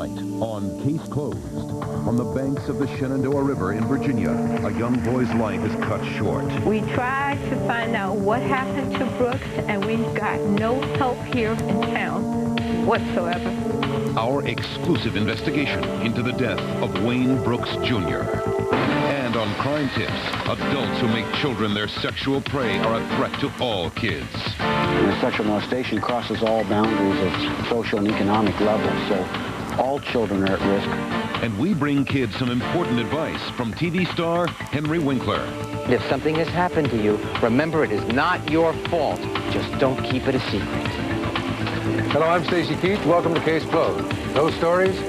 Tonight on Case Closed, on the banks of the Shenandoah River in Virginia, a young boy's life is cut short. We tried to find out what happened to Brooks, and we got no help here in town whatsoever. Our exclusive investigation into the death of Wayne Brooks, Jr. And on crime tips, adults who make children their sexual prey are a threat to all kids. Sexual molestation crosses all boundaries of social and economic levels, so all children are at risk. And we bring kids some important advice from TV star Henry Winkler. If something has happened to you, remember it is not your fault. Just don't keep it a secret. Hello, I'm Stacy Keith. Welcome to Case Closed. Those stories,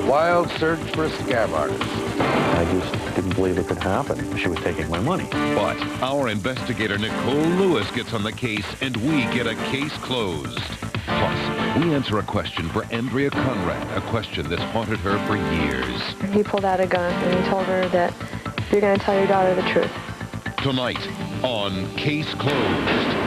wild search for a scam artist. I just didn't believe it could happen. She was taking my money. But our investigator Nicole Lewis gets on the case and we get a case closed. Plus, we answer a question for Andrea Conrad, a question that's haunted her for years. He pulled out a gun and he told her that you're going to tell your daughter the truth. Tonight on Case Closed.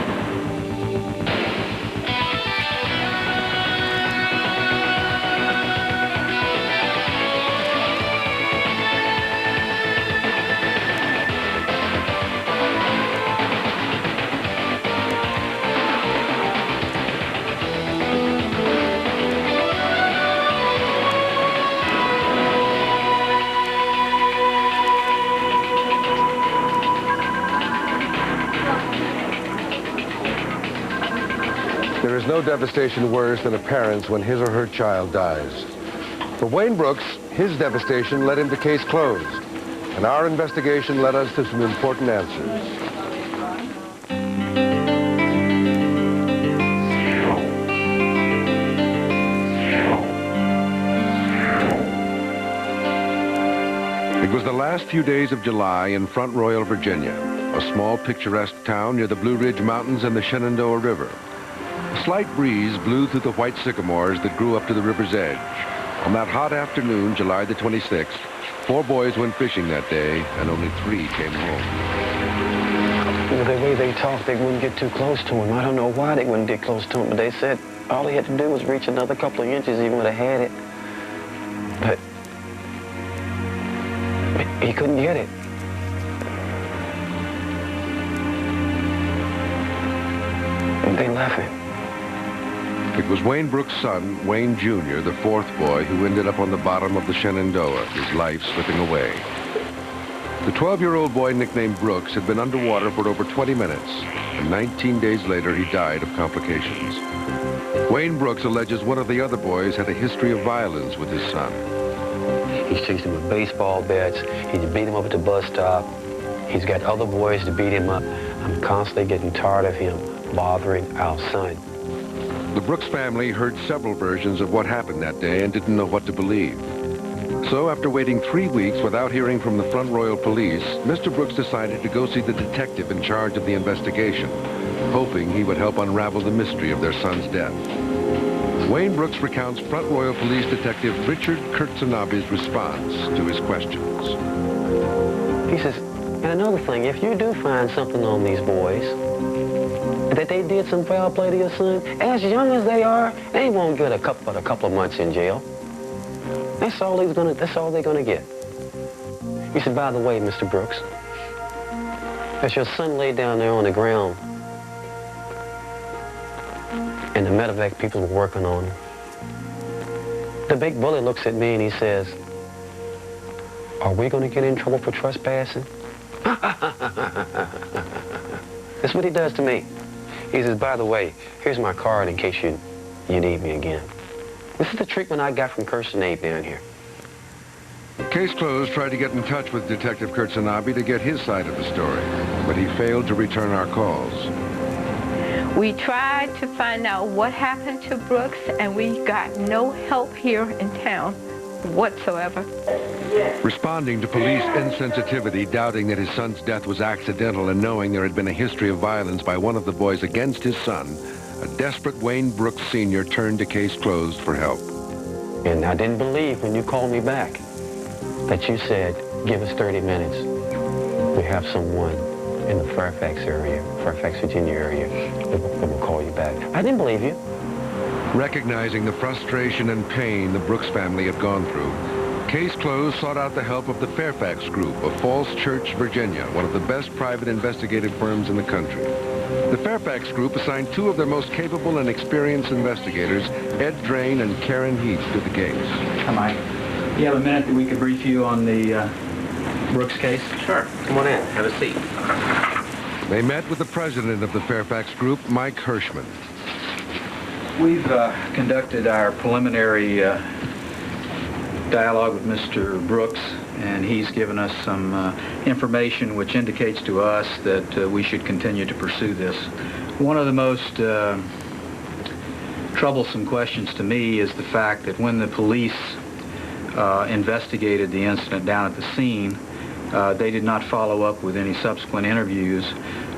There is no devastation worse than a parent's when his or her child dies. For Wayne Brooks, his devastation led him to Case Closed, and our investigation led us to some important answers. It was the last few days of July in Front Royal, Virginia, a small picturesque town near the Blue Ridge Mountains and the Shenandoah River. A slight breeze blew through the white sycamores that grew up to the river's edge. On that hot afternoon, July the 26th, 4 boys went fishing that day, and only 3 came home. Well, the way they talked, they wouldn't get too close to him. I don't know why they wouldn't get close to him, but they said all he had to do was reach another couple of inches, he would have had it. But he couldn't get it. And they left him. It was Wayne Brooks' son, Wayne Jr., the 4th boy, who ended up on the bottom of the Shenandoah, his life slipping away. The 12-year-old boy, nicknamed Brooks, had been underwater for over 20 minutes, and 19 days later, he died of complications. Wayne Brooks alleges one of the other boys had a history of violence with his son. He's chased him with baseball bats. He's beat him up at the bus stop. He's got other boys to beat him up. I'm constantly getting tired of him bothering our son. The Brooks family heard several versions of what happened that day and didn't know what to believe. So after waiting 3 weeks without hearing from the Front Royal Police, Mr. Brooks decided to go see the detective in charge of the investigation, hoping he would help unravel the mystery of their son's death. Wayne Brooks recounts Front Royal Police Detective Richard Kurtzanabe's response to his questions. He says, and another thing, if you do find something on these boys, that they did some foul play to your son, as young as they are, they won't get a couple of months in jail. That's all they're gonna get. He said, by the way, Mr. Brooks, as your son lay down there on the ground and the medevac people were working on him, the big bully looks at me and he says, are we gonna get in trouble for trespassing? That's what he does to me. He says, by the way, here's my card in case you need me again. This is the treatment I got from Kurtzanabe down here. Case Closed tried to get in touch with Detective Kurtzanabe to get his side of the story, but he failed to return our calls. We tried to find out what happened to Brooks, and we got no help here in town whatsoever. Responding to police insensitivity, doubting that his son's death was accidental, and knowing there had been a history of violence by one of the boys against his son, a desperate Wayne Brooks Sr. turned to Case Closed for help. And I didn't believe when you called me back that you said, give us 30 minutes. We have someone in the Fairfax area, Fairfax, Virginia area, that will call you back. I didn't believe you. Recognizing the frustration and pain the Brooks family had gone through, Case Closed sought out the help of the Fairfax Group of Falls Church, Virginia, one of the best private investigative firms in the country. The Fairfax Group assigned two of their most capable and experienced investigators, Ed Drain and Karen Heath, to the case. Hi, Mike. You have a minute that we could brief you on the Brooks case? Sure. Come on in. Have a seat. They met with the president of the Fairfax Group, Mike Hirschman. We've conducted our preliminary dialogue with Mr. Brooks, and he's given us some information which indicates to us that we should continue to pursue this. One of the most troublesome questions to me is the fact that when the police investigated the incident down at the scene, they did not follow up with any subsequent interviews,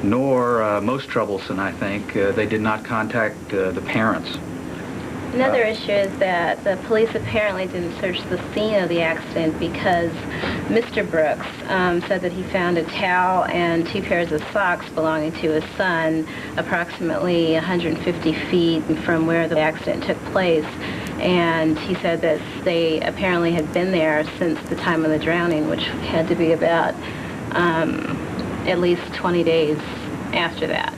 nor, most troublesome, I think, they did not contact the parents. Another issue is that the police apparently didn't search the scene of the accident because Mr. Brooks said that he found a towel and 2 pairs of socks belonging to his son approximately 150 feet from where the accident took place. And he said that they apparently had been there since the time of the drowning, which had to be about at least 20 days after that.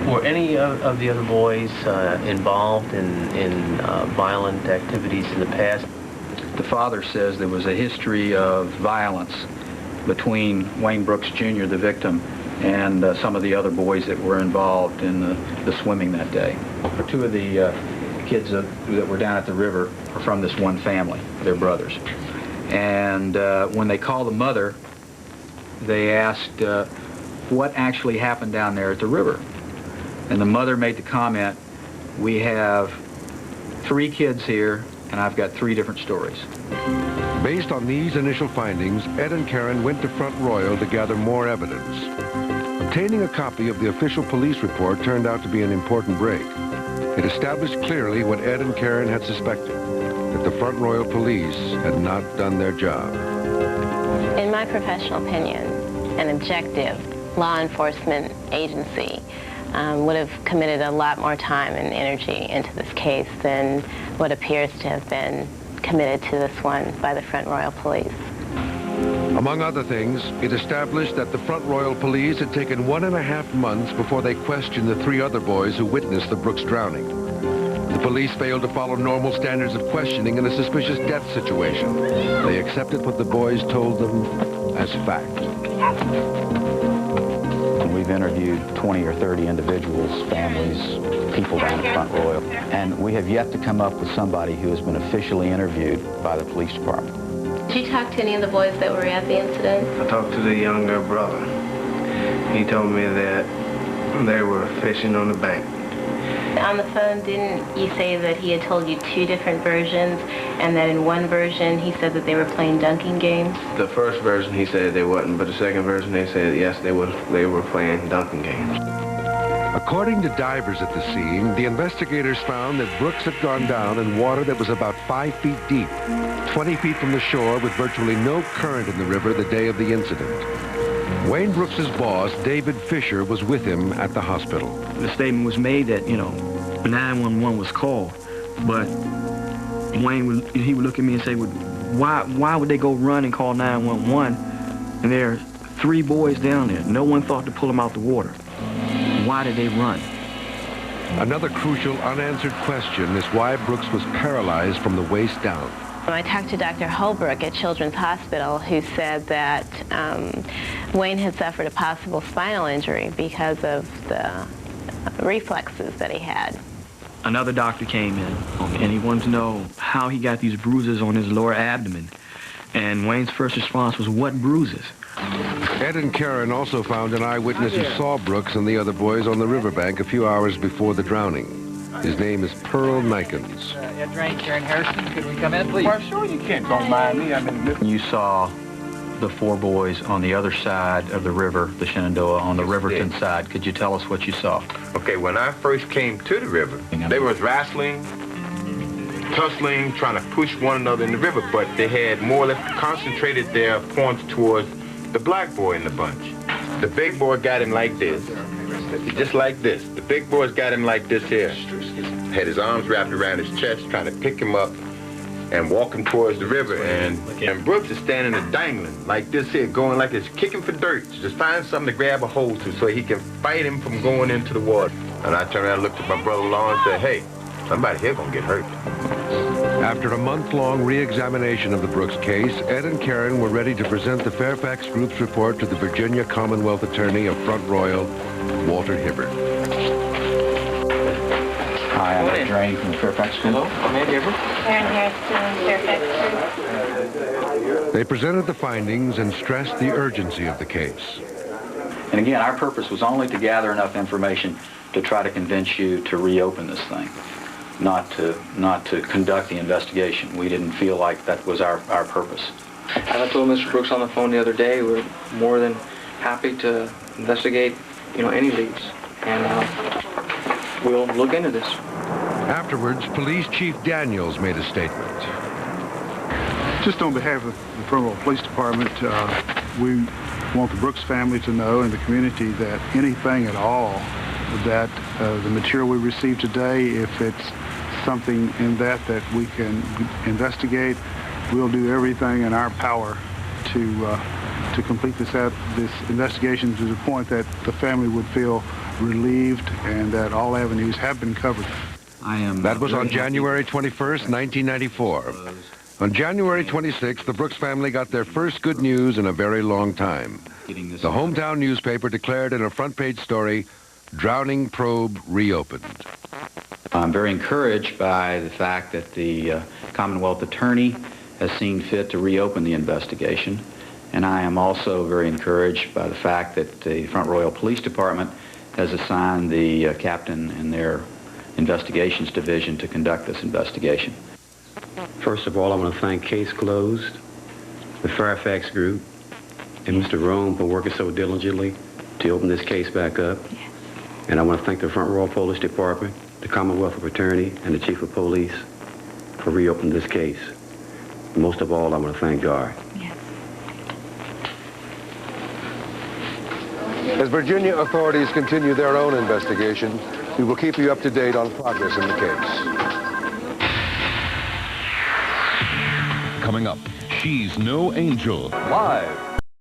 Were any of the other boys involved in violent activities in the past? The father says there was a history of violence between Wayne Brooks Jr., the victim, and some of the other boys that were involved in the swimming that day. 2 of the kids that were down at the river are from this one family, they're brothers. And when they called the mother, they asked what actually happened down there at the river. And the mother made the comment, we have 3 kids here, and I've got 3 different stories. Based on these initial findings, Ed and Karen went to Front Royal to gather more evidence. Obtaining a copy of the official police report turned out to be an important break. It established clearly what Ed and Karen had suspected, that the Front Royal police had not done their job. In my professional opinion, an objective law enforcement agency would have committed a lot more time and energy into this case than what appears to have been committed to this one by the Front Royal Police. Among other things, it established that the Front Royal Police had taken 1.5 months before they questioned the 3 other boys who witnessed the Brooks drowning. The police failed to follow normal standards of questioning in a suspicious death situation. They accepted what the boys told them as fact. We've interviewed 20 or 30 individuals, families, people down at Front Royal, and we have yet to come up with somebody who has been officially interviewed by the police department. Did you talk to any of the boys that were at the incident? I talked to the younger brother. He told me that they were fishing on the bank. On the phone, didn't you say that he had told you 2 different versions, and that in one version he said that they were playing dunking games? The first version he said they wasn't, but the second version they said yes, they were playing dunking games. According to divers at the scene, the investigators found that Brooks had gone down in water that was about 5 feet deep, 20 feet from the shore with virtually no current in the river the day of the incident. Wayne Brooks's boss, David Fisher, was with him at the hospital. The statement was made that, 911 was called, but Wayne he would look at me and say, well, why would they go run and call 911? And there are 3 boys down there. No one thought to pull them out the water. Why did they run? Another crucial unanswered question is why Brooks was paralyzed from the waist down. I talked to Dr. Holbrook at Children's Hospital, who said that Wayne had suffered a possible spinal injury because of the reflexes that he had. Another doctor came in, and he wanted to know how he got these bruises on his lower abdomen. And Wayne's first response was, what bruises? Ed and Karen also found an eyewitness who saw Brooks and the other boys on the riverbank a few hours before the drowning. His name is Pearl Nikens. Ed Drain, Karen Harrison, could we come in, please? Well, sure you can. Don't mind me. You saw the 4 boys on the other side of the river, the Shenandoah, on the Riverton side. Could you tell us what you saw? Okay, when I first came to the river, they was wrestling, tussling, trying to push one another in the river, but they had more or less concentrated their points towards the black boy in the bunch. The big boy got him like this, just like this. The big boy's got him like this here. had his arms wrapped around his chest, trying to pick him up and walk him towards the river. And Brooks is standing there dangling like this here, going like it's kicking for dirt. Just find something to grab a hold to so he can fight him from going into the water. And I turned around and looked at my brother-in-law and said, hey, somebody here gonna get hurt. After a month-long re-examination of the Brooks case, Ed and Karen were ready to present the Fairfax Group's report to the Virginia Commonwealth Attorney of Front Royal, Walter Hibbert. Hi, I'm Ed Drain from the Fairfax Group. Hello, I'm Ed Hibbert. Karen Harrison, Fairfax Group. They presented the findings and stressed the urgency of the case. And again, our purpose was only to gather enough information to try to convince you to reopen this thing, not to conduct the investigation. We didn't feel like that was our purpose. As I told Mr. Brooks on the phone the other day, we're more than happy to investigate, any leads, and we'll look into this. Afterwards, Police Chief Daniels made a statement. Just on behalf of the Front Royal Police Department, we want the Brooks family to know and the community that anything at all that the material we received today, if it's something in that we can investigate, we'll do everything in our power to complete this investigation to the point that the family would feel relieved and that all avenues have been covered. That was on January 21st, 1994. On January 26th, the Brooks family got their first good news in a very long time. The hometown newspaper declared in a front-page story, "Drowning probe reopened." I'm very encouraged by the fact that the Commonwealth Attorney has seen fit to reopen the investigation, and I am also very encouraged by the fact that the Front Royal Police Department has assigned the captain in their investigations division to conduct this investigation. First of all, I want to thank Case Closed, the Fairfax Group, and Mr. Rome for working so diligently to open this case back up. And I want to thank the Front Royal Police Department, the Commonwealth Attorney, and the Chief of Police for reopening this case. Most of all, I want to thank God. As Virginia authorities continue their own investigation, we will keep you up to date on progress in the case. Coming up, She's No Angel. Live